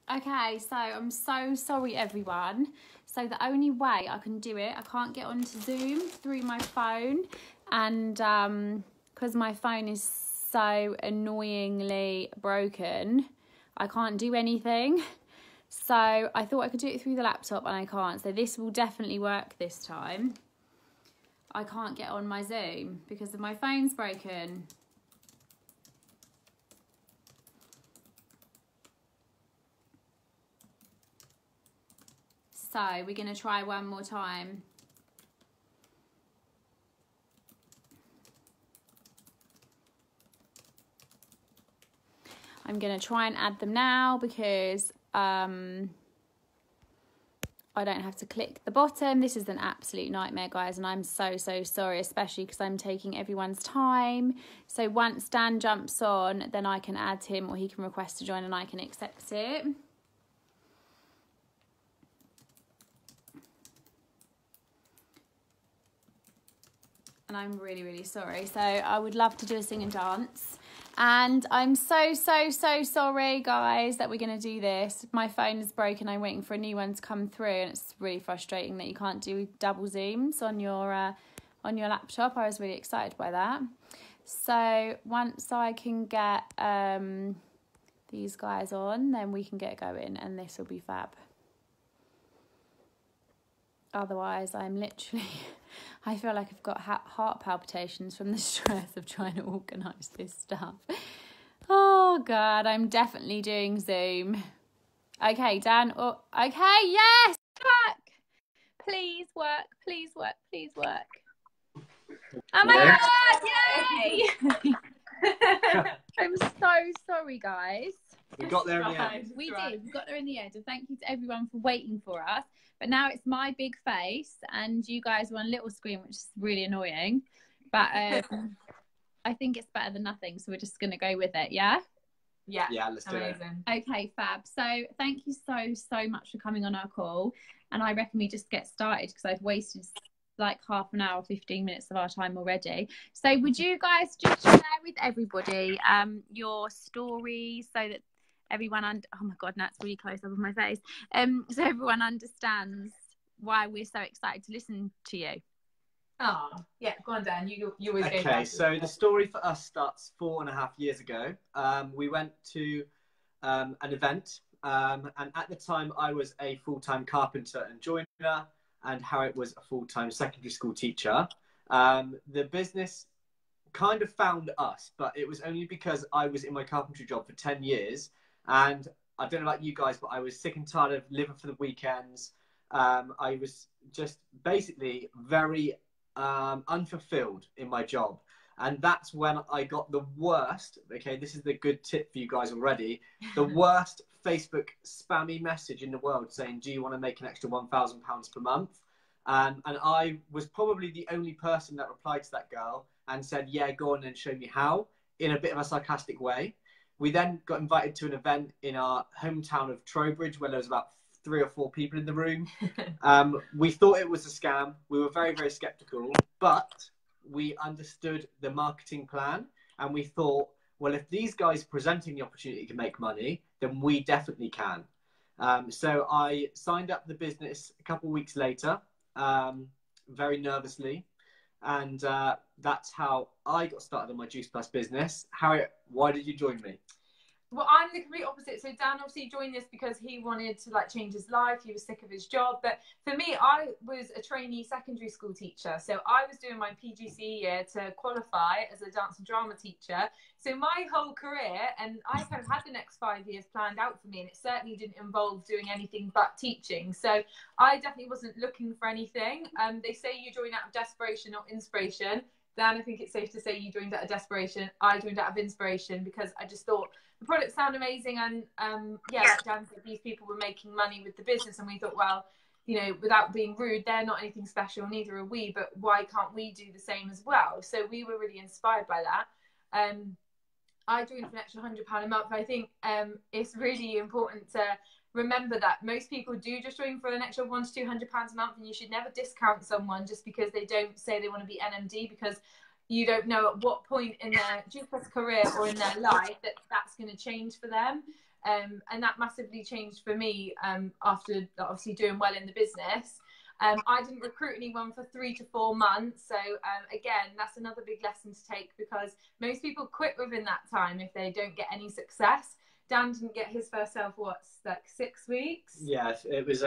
Okay, so I'm so sorry, everyone. So the only way I can do it, I can't get onto Zoom through my phone, and because my phone is so annoyingly broken, I can't do anything. So I thought I could do it through the laptop, and I can't. So this will definitely work this time. I can't get on my Zoom because my phone's broken. So we're going to try one more time. I'm going to try and add them now because I don't have to click the bottom. This is an absolute nightmare, guys, and I'm so sorry, especially because I'm taking everyone's time. So once Dan jumps on, then I can add him, or he can request to join and I can accept it. And I'm really sorry. So I would love to do a sing and dance. And I'm so sorry, guys, that we're going to do this. My phone is broken. I'm waiting for a new one to come through, and it's really frustrating that you can't do double zooms on your laptop. I was really excited by that. So once I can get these guys on, then we can get going, and this will be fab. Otherwise, I'm literally, I feel like I've got heart palpitations from the stress of trying to organise this stuff. Oh, God, I'm definitely doing Zoom. Okay, Dan. Oh, okay, yes, work. Please work, please work, please work. Oh, my God, yay! I'm so sorry, guys. We got there in the end. We did. We got there in the end. And thank you to everyone for waiting for us. But now it's my big face and you guys are on little screen, which is really annoying. But I think it's better than nothing. So we're just going to go with it. Yeah? Yeah, let's do it. Okay, fab. So thank you so much for coming on our call. And I reckon we just get started because I've wasted like half an hour, 15 minutes of our time already. So would you guys just share with everybody your story so that everyone oh my God, that's really close up on my face. So everyone understands why we're so excited to listen to you. Oh, yeah, go on, Dan. You always go. Okay, so the story for us starts 4.5 years ago. We went to an event, and at the time I was a full-time carpenter and joiner, and Harriet was a full-time secondary school teacher. The business kind of found us, but it was only because I was in my carpentry job for 10 years. And I don't know about you guys, but I was sick and tired of living for the weekends. I was just basically very unfulfilled in my job. And that's when I got the worst, okay, this is the good tip for you guys already, the worst Facebook spammy message in the world saying, do you want to make an extra £1,000 per month? And I was probably the only person that replied to that girl and said, yeah, go on and show me how, in a bit of a sarcastic way. We then got invited to an event in our hometown of Trowbridge where there was about 3 or 4 people in the room. We thought it was a scam. We were very skeptical, but we understood the marketing plan and we thought, well, if these guys presenting the opportunity can make money, then we definitely can. So I signed up the business a couple of weeks later, very nervously. And that's how I got started on my Juice Plus business. Harriet, why did you join me? Well, I'm the complete opposite. So Dan obviously joined this because he wanted to like change his life. He was sick of his job. But for me, I was a trainee secondary school teacher. So I was doing my PGCE year to qualify as a dance and drama teacher. So my whole career, and I kind of had the next 5 years planned out for me, and it certainly didn't involve doing anything but teaching. So I definitely wasn't looking for anything. They say you join out of desperation, not inspiration. Dan, I think it's safe to say you joined out of desperation. I joined out of inspiration because I just thought the product sounded amazing. And yeah, like Dan said, these people were making money with the business. And we thought, well, you know, without being rude, they're not anything special, neither are we. But why can't we do the same as well? So we were really inspired by that. I joined for an extra £100 a month. I think it's really important to remember that most people do just join for an extra £100 to £200 a month, and you should never discount someone just because they don't say they want to be NMD, because you don't know at what point in their Juice Plus career or in their life that's going to change for them. And that massively changed for me after obviously doing well in the business. I didn't recruit anyone for 3 to 4 months. So again, that's another big lesson to take, because most people quit within that time if they don't get any success. Dan didn't get his first sale for what, like 6 weeks? Yeah, it was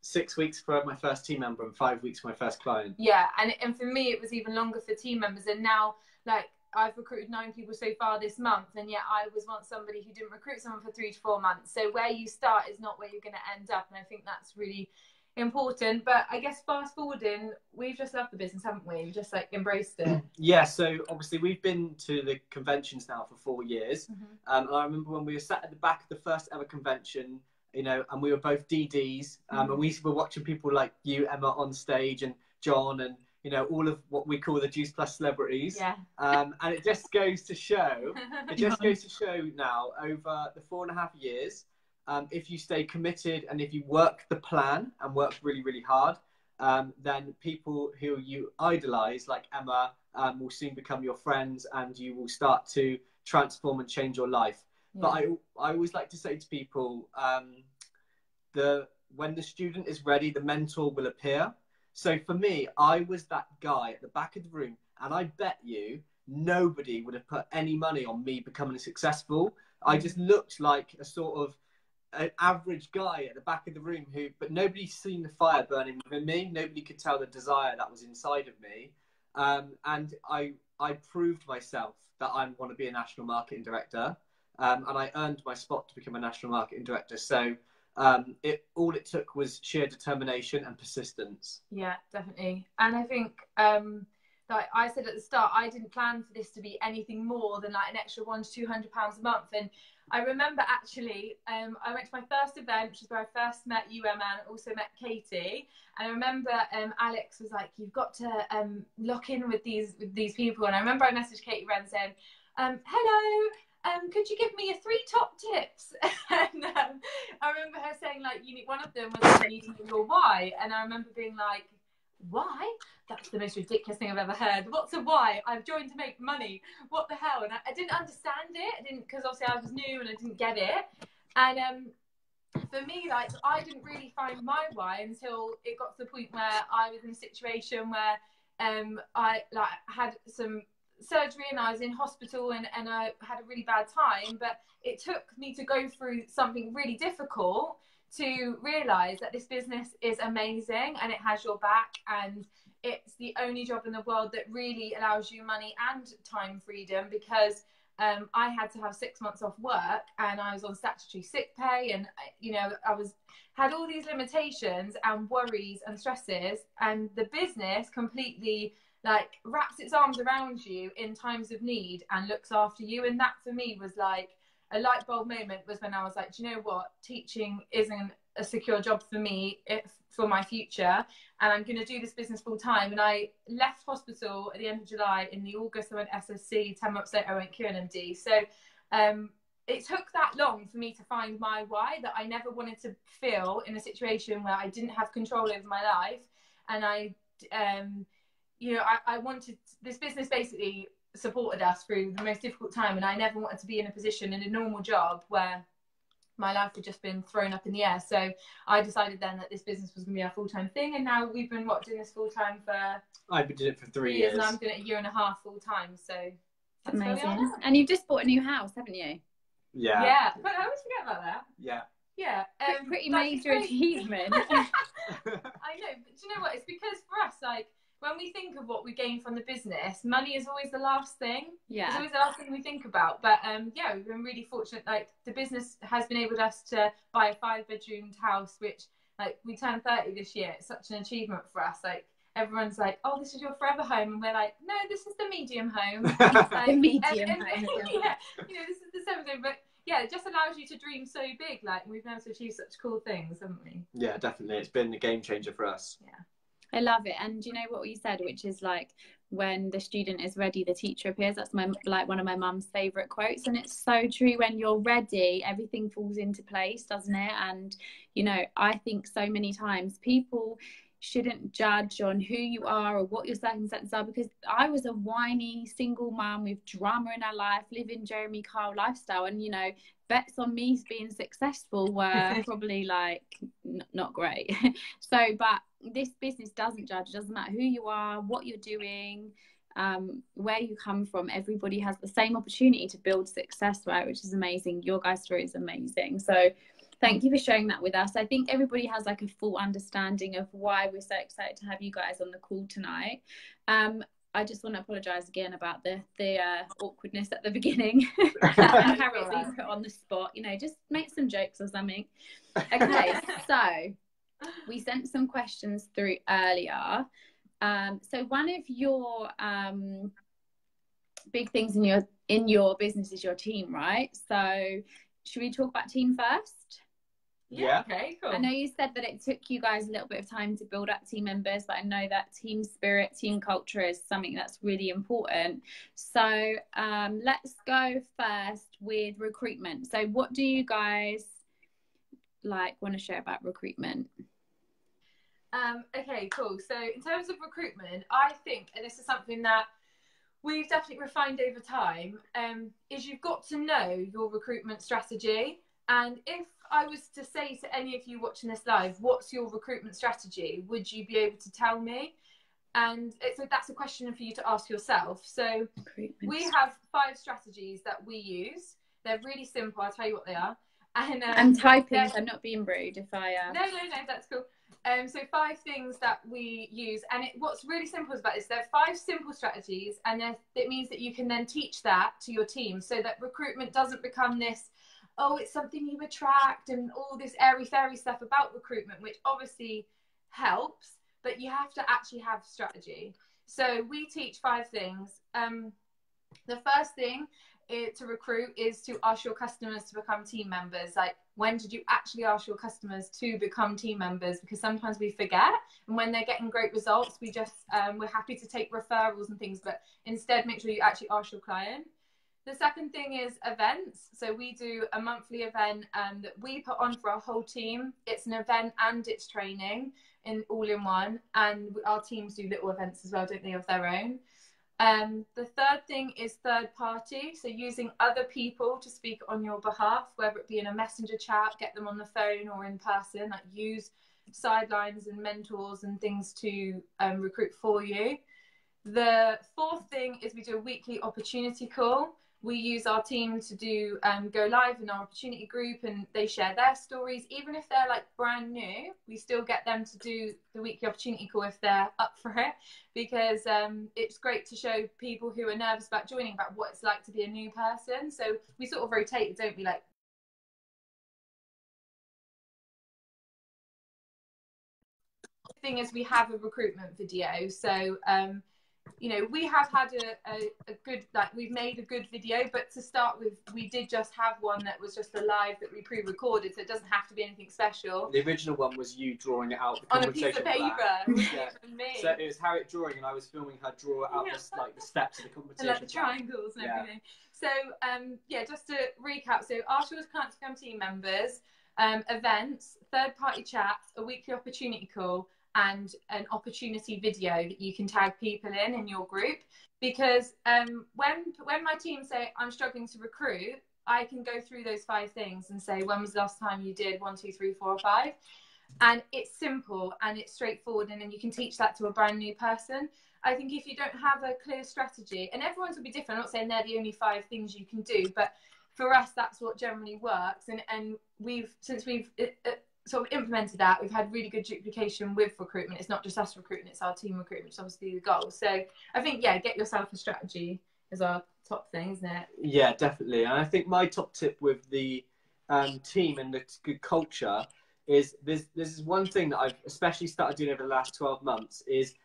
6 weeks for my first team member and 5 weeks for my first client. Yeah, and for me, it was even longer for team members. And now, like, I've recruited 9 people so far this month, and yet I was once somebody who didn't recruit someone for 3 to 4 months. So where you start is not where you're going to end up, and I think that's really important. But I guess fast forwarding, we've just loved the business, haven't we? We've just like embraced it. Yeah, so obviously we've been to the conventions now for 4 years. And I remember when we were sat at the back of the first ever convention, you know, and we were both DDs, and we were watching people like you, Emma, on stage, and John, and you know, all of what we call the Juice Plus celebrities. Yeah. And it just goes to show, now over the 4.5 years, if you stay committed and if you work the plan and work really, really hard, then people who you idolize, like Emma, will soon become your friends, and you will start to transform and change your life. Yeah. But I always like to say to people, when the student is ready, the mentor will appear. So for me, I was that guy at the back of the room, and I bet you nobody would have put any money on me becoming successful. I just looked like a sort of an average guy at the back of the room but nobody's seen the fire burning within me. Nobody could tell the desire that was inside of me. And I proved myself that I want to be a national marketing director. And I earned my spot to become a national marketing director. So all it took was sheer determination and persistence. Yeah, definitely. And I think, like I said at the start, I didn't plan for this to be anything more than like an extra £100 to £200 a month. And I remember actually, I went to my first event, which is where I first met you, Emma, and also met Katie. And I remember Alex was like, "You've got to lock in with these people." And I remember I messaged Katie Wren saying, "Hello. Could you give me your 3 top tips?" And I remember her saying, like, one of them was you need to know your why. And I remember being like, why? That's the most ridiculous thing I've ever heard. What's a why? I've joined to make money. What the hell? And I didn't understand it. Because obviously I was new and I didn't get it. And for me, like, I didn't really find my why until it got to the point where I was in a situation where I had some surgery and I was in hospital and I had a really bad time. But it took me to go through something really difficult to realise that this business is amazing and it has your back, and it's the only job in the world that really allows you money and time freedom, because I had to have 6 months off work and I was on statutory sick pay, and you know, had all these limitations and worries and stresses, and the business completely like wraps its arms around you in times of need and looks after you. And that for me was like a light bulb moment, was when I was like, do you know what, teaching isn't a secure job for me for my future, and I'm going to do this business full time. And I left hospital at the end of July. In the August I went SSC, 10 months later I went QNMD. So it took that long for me to find my why, that I never wanted to feel in a situation where I didn't have control over my life. And I wanted, this business basically supported us through the most difficult time, and I never wanted to be in a position in a normal job where my life had just been thrown up in the air. So I decided then that this business was going to be a full-time thing, and now we've been doing this full-time for... I've been doing it for 3 years. And I'm doing it 1.5 years full-time, so... That's amazing. And you've just bought a new house, haven't you? Yeah. Yeah, but I always forget about that. Yeah. Yeah. Pretty major achievement. I know, but do you know what? It's because for us, like, when we think of what we gain from the business, money is always the last thing. Yeah. It's always the last thing we think about. But yeah, we've been really fortunate. Like, the business has enabled us to buy a 5-bedroomed house, which, like, we turned 30 this year. It's such an achievement for us. Like, everyone's like, "Oh, this is your forever home," and we're like, "No, this is the medium home." Like, the medium home. Yeah, you know, this is the 7th home. But yeah, it just allows you to dream so big. Like, we've been able to achieve such cool things, haven't we? Yeah, definitely. It's been a game changer for us. Yeah. I love it. And you know what you said, which is like, when the student is ready, the teacher appears. That's one of my mum's favourite quotes, and it's so true. When you're ready, everything falls into place, doesn't it? And you know, I think so many times people shouldn't judge on who you are or what your circumstances are, because I was a whiny single mum with drama in her life, living Jeremy Kyle lifestyle, and you know, bets on me being successful were probably like not great. So, but this business doesn't judge. It doesn't matter who you are, what you're doing, where you come from. Everybody has the same opportunity to build success, right? Which is amazing. Your guys' story is amazing. So thank you for sharing that with us. I think everybody has like a full understanding of why we're so excited to have you guys on the call tonight. I just want to apologise again about the awkwardness at the beginning. And Harriet being put on the spot, you know, just make some jokes or something. Okay, so we sent some questions through earlier. So one of your big things in your business is your team, right? So should we talk about team first? Yeah. Okay, cool. I know you said that it took you guys a little bit of time to build up team members, but I know that team spirit, team culture is something that's really important. So let's go first with recruitment. So what do you guys want to share about recruitment? Okay, cool. So in terms of recruitment, I think, and this is something that we've definitely refined over time, is you've got to know your recruitment strategy. And if I was to say to any of you watching this live, what's your recruitment strategy? Would you be able to tell me? And so that's a question for you to ask yourself. So we have 5 strategies that we use. They're really simple. I'll tell you what they are. And I'm typing, so I'm not being rude if I... No, that's cool. So 5 things that we use, and what's really simple about this, there are 5 simple strategies, and it means that you can then teach that to your team, so that recruitment doesn't become this, oh, it's something you attract and all this airy-fairy stuff about recruitment, which obviously helps, but you have to actually have strategy. So we teach 5 things. The first thing to recruit is to ask your customers to become team members. Like, when did you actually ask your customers to become team members? Because sometimes we forget, and when they're getting great results, we just we're happy to take referrals and things, but instead make sure you actually ask your client. The second thing is events. So we do a monthly event that we put on for our whole team. It's an event and it's training all in one, and our teams do little events as well, don't they, of their own. The third thing is third party, so using other people to speak on your behalf, whether it be in a messenger chat, get them on the phone, or in person. Like, use sidelines and mentors and things to recruit for you. The fourth thing is we do a weekly opportunity call. We use our team to do go live in our opportunity group, and they share their stories. Even if they're like brand new, we still get them to do the weekly opportunity call if they're up for it, because it's great to show people who are nervous about joining about what it's like to be a new person. So we sort of rotate it, don't we? Like, the thing is, we have a recruitment video. So you know, we have had a good, we've made a good video, but to start with, we did just have one that was just a live that we pre-recorded, so it doesn't have to be anything special. The original one was you drawing it out on a piece of paper. Yeah. So it was Harriet drawing, and I was filming her draw out the steps of the competition. And the triangles and everything. So yeah, just to recap, so ask your clients to become team members, events, third-party chats, a weekly opportunity call, and an opportunity video that you can tag people in your group. Because when my team say I'm struggling to recruit, I can go through those 5 things and say, when was the last time you did 1, 2, 3, 4, or 5? And it's simple and it's straightforward, and then you can teach that to a brand new person. I think if you don't have a clear strategy, and everyone's will be different, I'm not saying they're the only 5 things you can do, but for us that's what generally works. And since we've sort of implemented that, we've had really good duplication with recruitment. It's not just us recruiting, it's our team recruitment, which is obviously the goal. So I think, yeah, get yourself a strategy is our top thing, isn't it? Yeah, definitely. And I think my top tip with the team and the good culture is there's one thing that I've especially started doing over the last 12 months is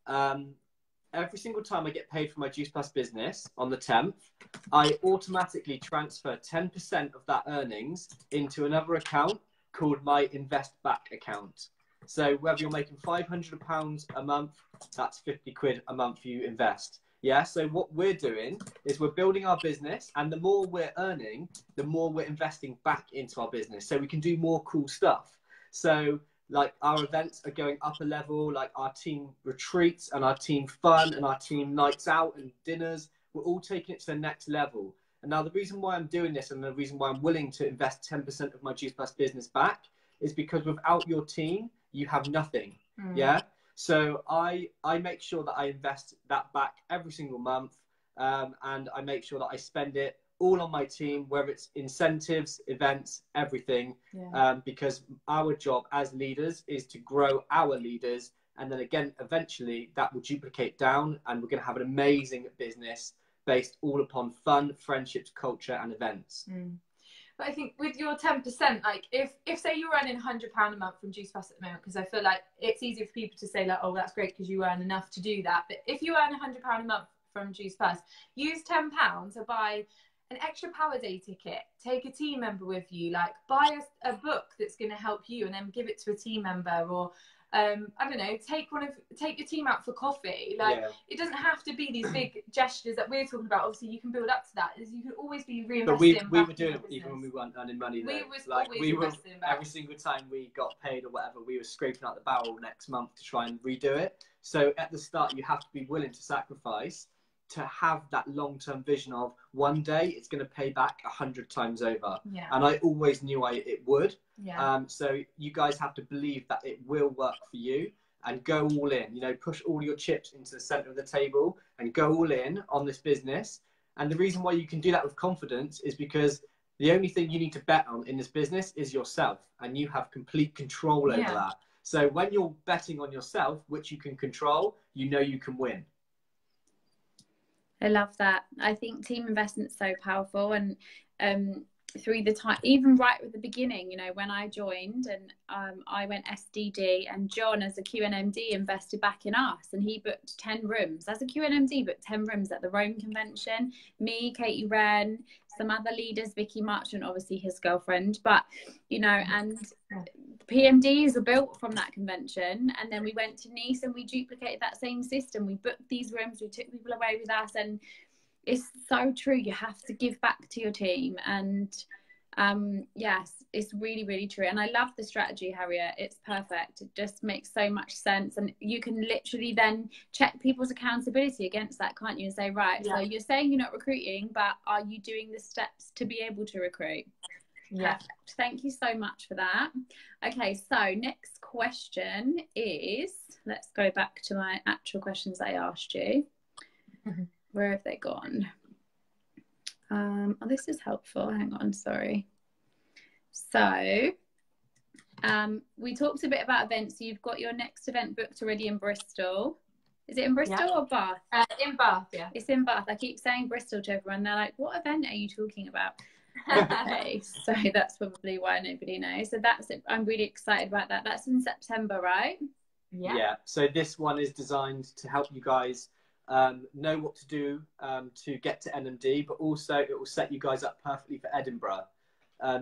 every single time I get paid for my Juice Plus business on the 10th, I automatically transfer 10% of that earnings into another account called my Invest Back account. So whether you're making £500 a month, that's 50 quid a month you invest. Yeah, so what we're doing is we're building our business, and the more we're earning, the more we're investing back into our business, so we can do more cool stuff. So like our events are going up a level, like our team retreats and our team fun and our team nights out and dinners. We're all taking it to the next level. And now the reason why I'm doing this and the reason why I'm willing to invest 10% of my Juice Plus business back is because without your team, you have nothing. Yeah. So I make sure that I invest that back every single month. And I make sure that I spend it all on my team, whether it's incentives, events, everything. Because our job as leaders is to grow our leaders. And then again, eventually that will duplicate down and we're going to have an amazing business based all upon fun, friendships, culture and events. But I think with your 10%, like if say you're earning £100 a month from Juice Plus at the moment, because I feel like it's easier for people to say like, oh, that's great because you earn enough to do that. But if you earn £100 a month from Juice Plus, use £10 to buy an extra power day ticket, take a team member with you, like buy a book that's going to help you and then give it to a team member, or I don't know, take your team out for coffee. Like it doesn't have to be these big gestures that we're talking about. Obviously you can build up to that. You can always be reinvesting. But we were doing it even when we weren't earning money. We were every single time we got paid or whatever, we were scraping out the barrel next month to try and redo it. So at the start you have to be willing to sacrifice to have that long-term vision of one day it's going to pay back 100 times over. And I always knew it would. So you guys have to believe that it will work for you and go all in, you know, push all your chips into the center of the table and go all in on this business. And the reason why you can do that with confidence is because the only thing you need to bet on in this business is yourself, and you have complete control over that. So when you're betting on yourself, which you can control, you know you can win. I love that. I think team investment's so powerful, and through the time, even right at the beginning, you know, when I joined and I went SDD, and John as a QNMD invested back in us, and he booked 10 rooms as a QNMD, booked 10 rooms at the Rome convention. Me, Katie Wren, some other leaders, Vicky Marchant, obviously his girlfriend, but you know, and PMDs are built from that convention. And then we went to Nice and we duplicated that same system. We booked these rooms, we took people away with us, and it's so true. You have to give back to your team. And yes, it's really, really true. And I love the strategy, Harriet. It's perfect. It just makes so much sense. And you can literally then check people's accountability against that, can't you? And say, right, so you're saying you're not recruiting, but are you doing the steps to be able to recruit? Perfect. Thank you so much for that. Okay, so next question is, let's go back to my actual questions I asked you. Where have they gone? Oh, this is helpful. Hang on, sorry. So we talked a bit about events. So you've got your next event booked already in Bristol. Is it in Bristol or Bath? In Bath, yeah. It's in Bath. I keep saying Bristol to everyone. They're like, what event are you talking about? Okay, so that's probably why nobody knows. So that's it. I'm really excited about that. That's in September, right? Yeah. So this one is designed to help you guys know what to do to get to NMD, but also it will set you guys up perfectly for Edinburgh.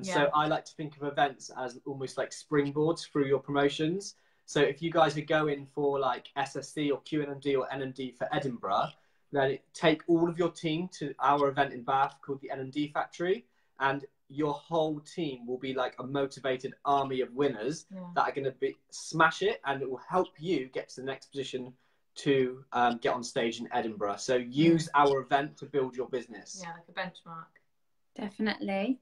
So I like to think of events as almost like springboards through your promotions. So if you guys are going for like SSC or QNMD or NMD for Edinburgh, then take all of your team to our event in Bath called the NMD Factory, and your whole team will be like a motivated army of winners that are going to smash it, and it will help you get to the next position to get on stage in Edinburgh. So use our event to build your business. Yeah, like a benchmark. Definitely.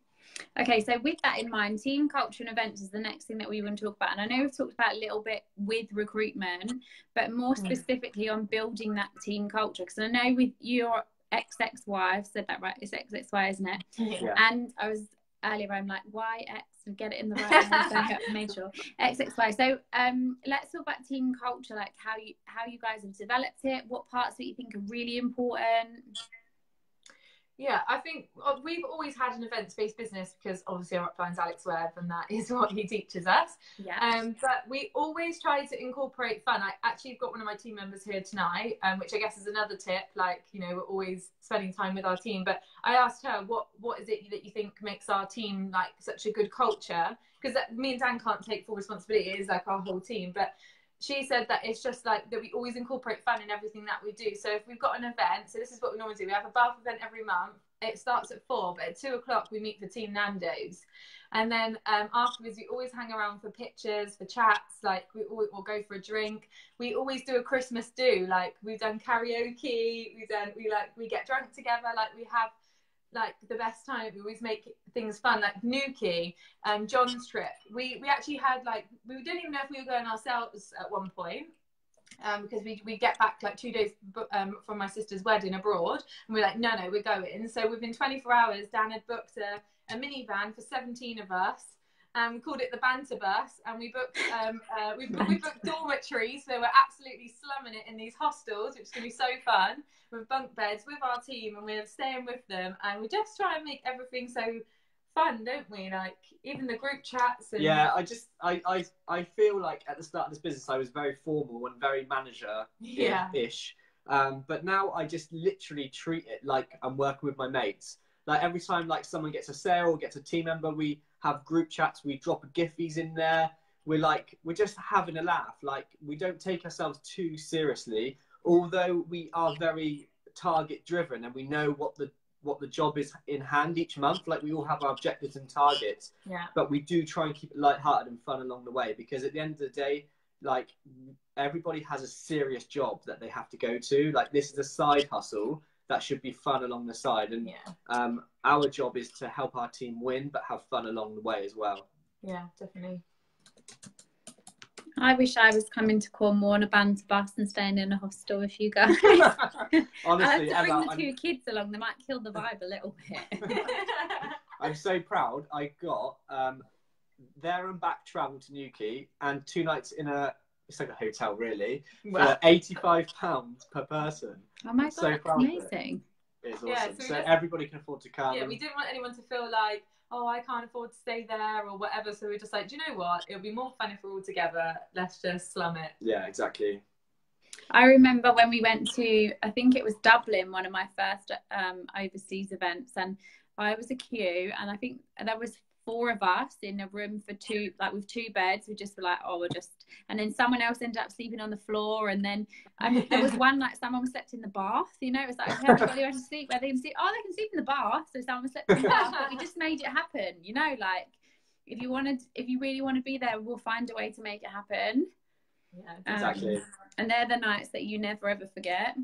Okay, so with that in mind, team culture and events is the next thing that we want to talk about. And I know we've talked about a little bit with recruitment, but more specifically on building that team culture. Because I know with your XXY, I've said that right, it's XXY, isn't it? Yeah. And I was earlier, I'm like, YX, and get it in the right way, so I made sure. XXY. So let's talk about team culture, like how you guys have developed it, what parts that you think are really important. Yeah, I think we've always had an events-based business because obviously our upline's Alex Webb and that is what he teaches us. Yeah. But we always try to incorporate fun. I actually have got one of my team members here tonight, which I guess is another tip. Like, you know, we're always spending time with our team. But I asked her, what is it that you think makes our team like such a good culture? Because me and Dan can't take full responsibility. It is like our whole team. But she said that it's just like that we always incorporate fun in everything that we do. So if we've got an event, so this is what we normally do. We have a Bath event every month. it starts at 4, but at 2 o'clock we meet for Team Nando's. And then afterwards, we always hang around for pictures, for chats. Like we'll go for a drink. We always do a Christmas do. Like we've done karaoke. We get drunk together. Like we have like the best time. We always make things fun. Like Nuki, John's trip. We actually had like, we didn't even know if we were going ourselves at one point. Because we get back like 2 days from my sister's wedding abroad, and we're like, no, we're going. So within 24 hours, Dan had booked a minivan for 17 of us. We called it the Banter Bus, and we booked we booked dormitories. So we're absolutely slumming it in these hostels, which is going to be so fun, with bunk beds with our team, and we're staying with them, and we just try and make everything so fun, don't we? Like even the group chats. And... Yeah, I feel like at the start of this business I was very formal and very manager-ish. But now I just literally treat it like I'm working with my mates. Like every time like someone gets a sale or gets a team member, we have group chats, we drop a Giphies in there. We're just having a laugh. Like we don't take ourselves too seriously, although we are very target driven and we know what the job is in hand each month. Like we all have our objectives and targets, but we do try and keep it lighthearted and fun along the way, because at the end of the day, like everybody has a serious job that they have to go to. Like this is a side hustle that should be fun along the side, and our job is to help our team win but have fun along the way as well. Yeah, definitely. I wish I was coming to Cornwall on a Banter Bus and staying in a hostel with you guys. Honestly, I have to bring the 2 kids along. They might kill the vibe a little bit. I'm so proud. I got there and back travel to Newquay and 2 nights in it's like a hotel really, for £85 per person. Oh my God, so that's amazing. It's awesome. So everybody can afford to come. Yeah, we didn't want anyone to feel like, oh, I can't afford to stay there or whatever. So we're just like, do you know what? It'll be more fun if we're all together. Let's just slum it. Yeah, exactly. I remember when we went to, I think it was Dublin, one of my first overseas events, and I was a queue, and I think there was 4 of us in a room for 2, like with 2 beds. We just were like, oh, and then someone else ended up sleeping on the floor, and then there was one night someone slept in the bath. You know, it was like, okay, everybody went to sleep. Where they can sleep? Oh, they can sleep in the bath. So someone slept in the bath. But we just made it happen. You know, like if you really want to be there, we'll find a way to make it happen. Yeah, exactly. And they're the nights that you never ever forget.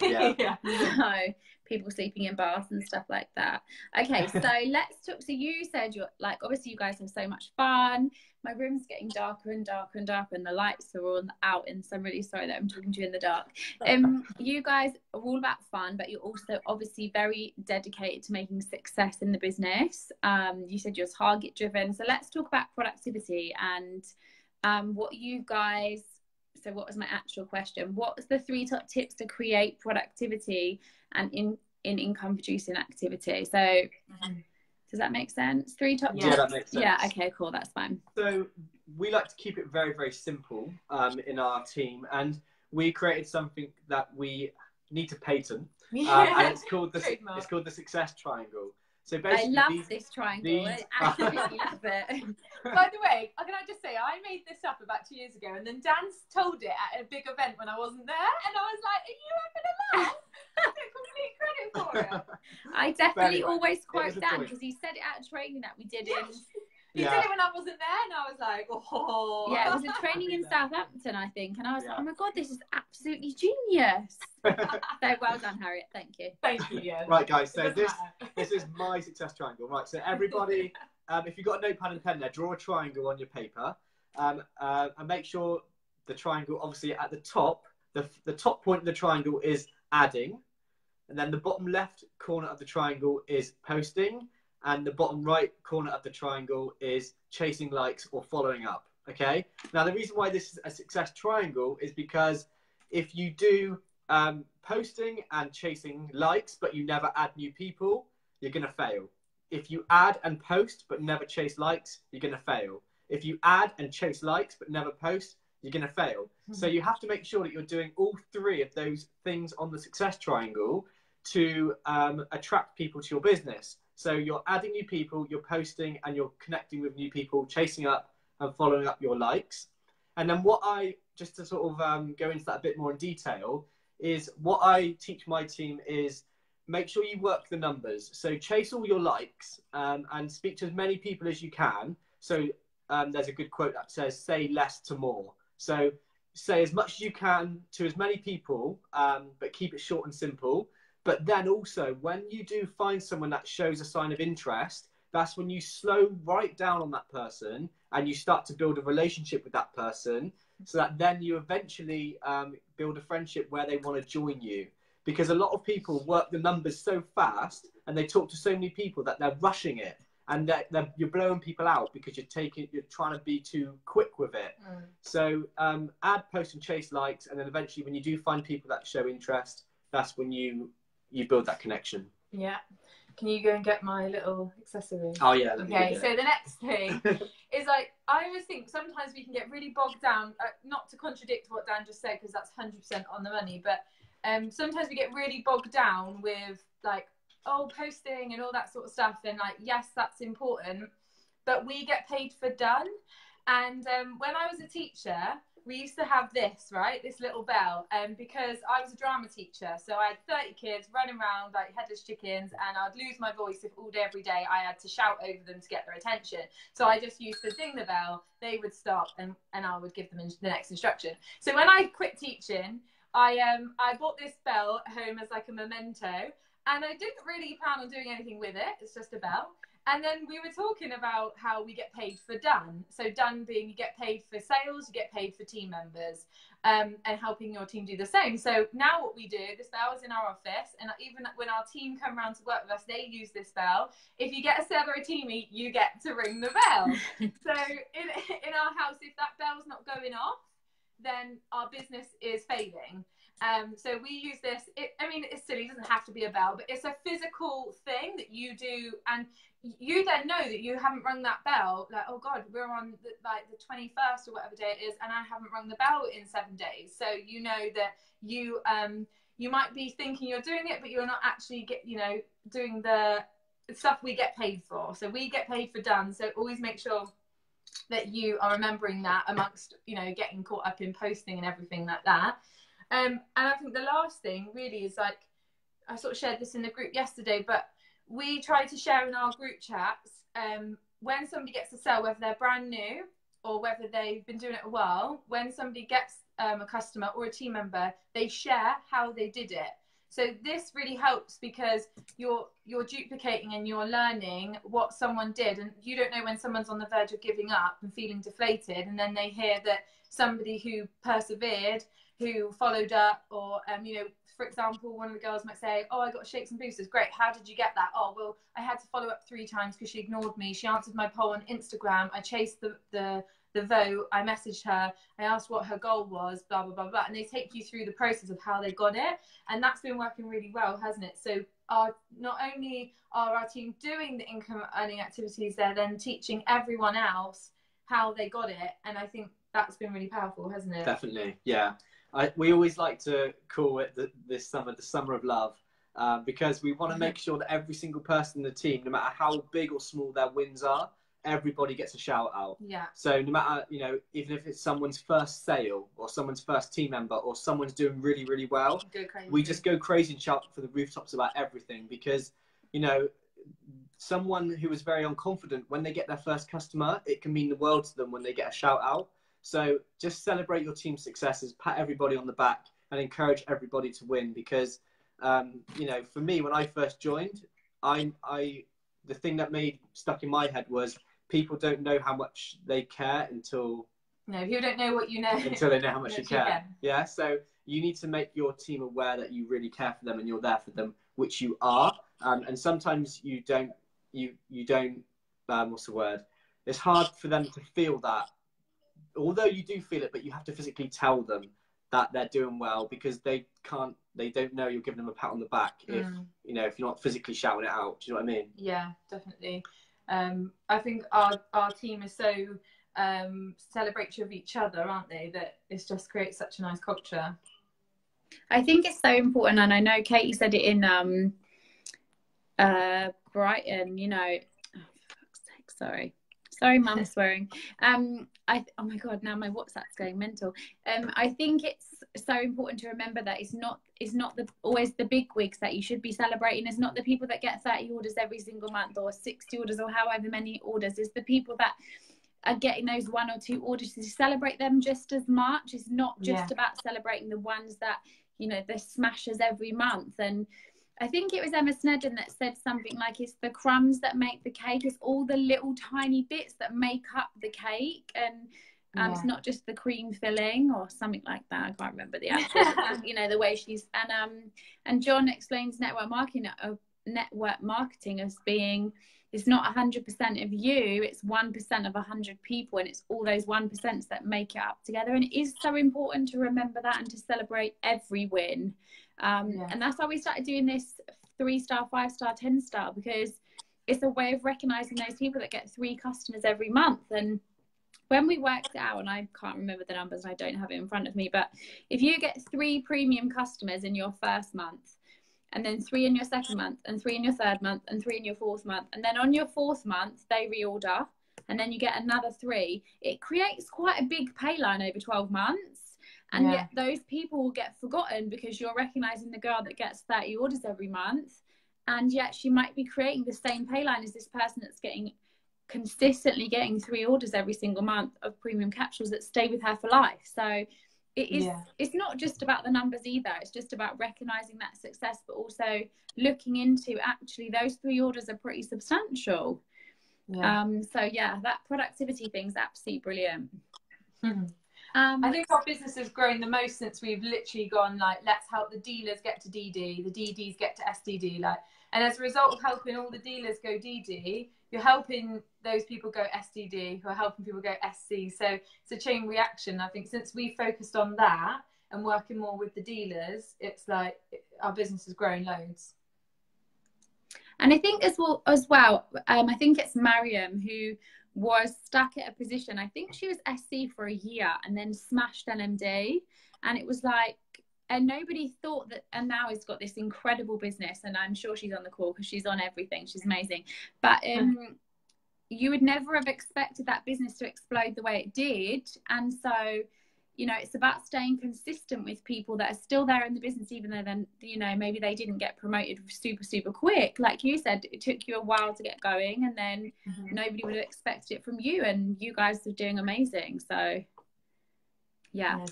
Yeah. So people sleeping in baths and stuff like that. Okay, so let's talk. So you said you're like, obviously you guys have so much fun. My room's getting darker and darker and darker, and the lights are all out, and so I'm really sorry that I'm talking to you in the dark. You guys are all about fun, but you're also obviously very dedicated to making success in the business. You said you're target driven. So let's talk about productivity and what you guys. So what was my actual question? What was the 3 top tips to create productivity and in income producing activity? So does that make sense? 3 top tips? Yeah, that makes sense. Yeah, okay, cool, that's fine. So we like to keep it very, very simple in our team, and we created something that we need to patent, and it's called the Success Triangle. So basically, I love this triangle. I absolutely love it. By the way, can I just say, I made this up about 2 years ago, and then Dan told it at a big event when I wasn't there, and I was like, are you having a laugh? I get complete credit for it. I definitely always quote Dan, because he said it at a training that we did in... He did it when I wasn't there, and I was like, oh. Yeah, it was a training in Southampton, I think, and I was like, oh my God, this is absolutely genius. So well done, Harriet. Thank you. Thank you. Yeah. Right, guys. So this is my success triangle. Right. So everybody, if you've got a notepad and pen there, draw a triangle on your paper, and make sure the triangle, obviously, at the top, the top point of the triangle is adding, and then the bottom left corner of the triangle is posting, and the bottom right corner of the triangle is chasing likes or following up. Okay. Now the reason why this is a success triangle is because if you do posting and chasing likes, but you never add new people, you're going to fail. If you add and post, but never chase likes, you're going to fail. If you add and chase likes, but never post, you're going to fail. Mm-hmm. So you have to make sure that you're doing all 3 of those things on the success triangle to attract people to your business. So you're adding new people, you're posting, and you're connecting with new people, chasing up and following up your likes. And then just to sort of go into that a bit more in detail, is what I teach my team is make sure you work the numbers. So chase all your likes, and speak to as many people as you can. So there's a good quote that says, say less to more. So say as much as you can to as many people, but keep it short and simple. But then also, when you do find someone that shows a sign of interest, that's when you slow right down on that person and you start to build a relationship with that person, so that then you eventually build a friendship where they want to join you. Because a lot of people work the numbers so fast and they talk to so many people that they're rushing it, and you're blowing people out because you're trying to be too quick with it. So add, post and chase likes, and then eventually when you do find people that show interest, that's when you build that connection. Yeah. Can you go and get my little accessory? Oh yeah. Okay, so the next thing is, like, I always think sometimes we can get really bogged down, not to contradict what Dan just said, because that's 100% on the money, but sometimes we get really bogged down with, like, posting and all that sort of stuff, and, like, yes, that's important, but we get paid for done. And when I was a teacher, we used to have this, right, this little bell, because I was a drama teacher, so I had 30 kids running around like headless chickens, and I'd lose my voice if all day every day I had to shout over them to get their attention. So I just used to ding the bell, they would stop, and I would give them the next instruction. So when I quit teaching, I bought this bell at home as like a memento, and I didn't really plan on doing anything with it. It's just a bell. And then we were talking about how we get paid for done. So done being, you get paid for sales, you get paid for team members, and helping your team do the same. So now what we do, this bell is in our office, and even when our team come around to work with us, they use this bell. If you get a sub or a teamie, you get to ring the bell. So in our house, if that bell's not going off, then our business is failing. So we use this. I mean, it's silly, it doesn't have to be a bell, but it's a physical thing that you do, and you then know that you haven't rung that bell. Like, oh God, we're on the 21st or whatever day it is, and I haven't rung the bell in 7 days. So you know that you might be thinking you're doing it, but you're not actually doing the stuff we get paid for. So we get paid for done. So always make sure that you are remembering that amongst getting caught up in posting and everything like that. And I think the last thing really is, like, I sort of shared this in the group yesterday, but we try to share in our group chats when somebody gets a sale, whether they're brand new or whether they've been doing it a while, when somebody gets a customer or a team member, they share how they did it. So this really helps because you're duplicating and you're learning what someone did, and you don't know when someone's on the verge of giving up and feeling deflated, and then they hear that somebody who persevered, who followed up, or for example, one of the girls might say, oh, I got shakes and boosters. Great. How did you get that? Oh, well, I had to follow up 3 times because she ignored me. She answered my poll on Instagram. I chased the vote. I messaged her. I asked what her goal was, blah, blah, blah, blah. And they take you through the process of how they got it. And that's been working really well, hasn't it? So not only are our team doing the income earning activities, they're then teaching everyone else how they got it. And I think that's been really powerful, hasn't it? Definitely, yeah. We always like to call it this summer the summer of love, because we want to make sure that every single person in the team, no matter how big or small their wins are, everybody gets a shout out. Yeah. So no matter, even if it's someone's first sale or someone's first team member or someone's doing really, really well, we just go crazy and shout for the rooftops about everything, because, someone who is very unconfident, when they get their first customer, it can mean the world to them when they get a shout out. So just celebrate your team's successes, pat everybody on the back, and encourage everybody to win. Because, for me, when I first joined, the thing that stuck in my head was people don't know how much they care until... No, people don't know what you know. Until they know how much you care. Yeah, so you need to make your team aware that you really care for them and you're there for them, which you are. And sometimes you don't, what's the word? It's hard for them to feel that. Although you do feel it, but you have to physically tell them that they're doing well, because they don't know you're giving them a pat on the back if you're not physically shouting it out. Do you know what I mean? Yeah, definitely. I think our team is so celebratory of each other, aren't they, that it just creates such a nice culture. I think it's so important, and I know Katie said it in Brighton, oh, for fuck's sake, sorry. Sorry, mum, swearing. Oh my God, now my WhatsApp's going mental. I think it's so important to remember that it's not always the big wigs that you should be celebrating. It's not the people that get 30 orders every single month or 60 orders or however many orders. It's the people that are getting those 1 or 2 orders, to celebrate them just as much. It's not just about celebrating the ones that, you know, the smashers every month. And I think it was Emma Snedden that said something like, it's the crumbs that make the cake. It's all the little tiny bits that make up the cake. And it's not just the cream filling or something like that. I can't remember the actual, you know, the way she's, and John explains network marketing as being, it's not 100% of you, it's 1% of 100 people, and it's all those 1% that make it up together. And it is so important to remember that and to celebrate every win. And that's why we started doing this 3-star, 5-star, 10-star, because it's a way of recognizing those people that get 3 customers every month. And when we worked it out, and I can't remember the numbers, I don't have it in front of me, but if you get 3 premium customers in your first month, and then 3 in your second month, and 3 in your third month, and 3 in your fourth month, and then on your 4th month they reorder, and then you get another 3, it creates quite a big pay line over 12 months. And yet those people will get forgotten because you're recognizing the girl that gets 30 orders every month, and yet she might be creating the same pay line as this person that's consistently getting 3 orders every single month of premium capsules that stay with her for life. So it is, it's not just about the numbers either. It's just about recognizing that success, but also looking into, actually those 3 orders are pretty substantial. So yeah, that productivity thing is absolutely brilliant. I think our business has grown the most since we've literally gone like, let's help the dealers get to DD, the DDs get to SDD, like, and as a result of helping all the dealers go DD, you're helping those people go SDD, who are helping people go SC. So it's a chain reaction. I think since we focused on that and working more with the dealers, it's like our business has grown loads. And I think as well, I think it's Mariam who was stuck at a position. I think she was SC for a year and then smashed LMD. And it was like, and nobody thought that, and now he's got this incredible business, and I'm sure she's on the call because she's on everything. She's amazing. But you would never have expected that business to explode the way it did. And so, you know, it's about staying consistent with people that are still there in the business, even though then, you know, maybe they didn't get promoted super quick. Like you said, it took you a while to get going, and then nobody would have expected it from you, and you guys are doing amazing. So yeah.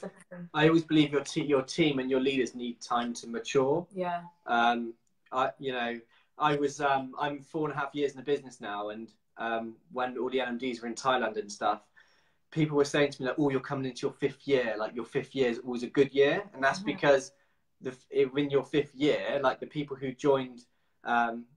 I always believe your team and your leaders need time to mature. I'm 4.5 years in the business now, and when all the LMDs were in Thailand and stuff, people were saying to me like, oh, you're coming into your 5th year, like your 5th year is always a good year. And that's because in your 5th year, like the people who joined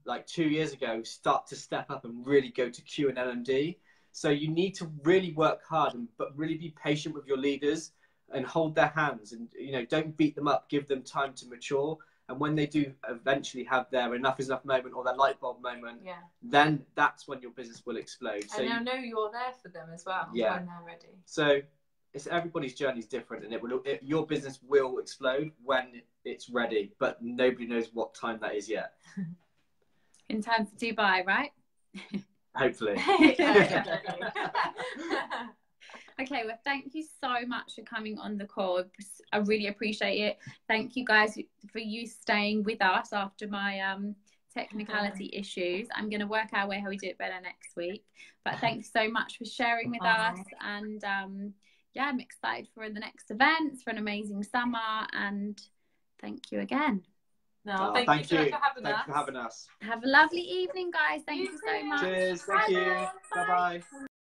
like 2 years ago start to step up and really go to Q and LMD. So you need to really work hard, but really be patient with your leaders and hold their hands, and, you know, don't beat them up, give them time to mature. And when they do eventually have their enough is enough moment or their light bulb moment, then that's when your business will explode. So and they'll know you're there for them as well when they're ready. So everybody's journey is different, and your business will explode when it's ready, but nobody knows what time that is yet. In time for Dubai, right? Hopefully. Okay, well, thank you so much for coming on the call. I really appreciate it. Thank you guys for you staying with us after my technicality issues. I'm going to work our way how we do it better next week. But thank you so much for sharing with us. And yeah, I'm excited for the next events, for an amazing summer. And thank you again. No, thank you for having us. Have a lovely evening, guys. Thank you so much. Cheers. Thank you. Bye-bye.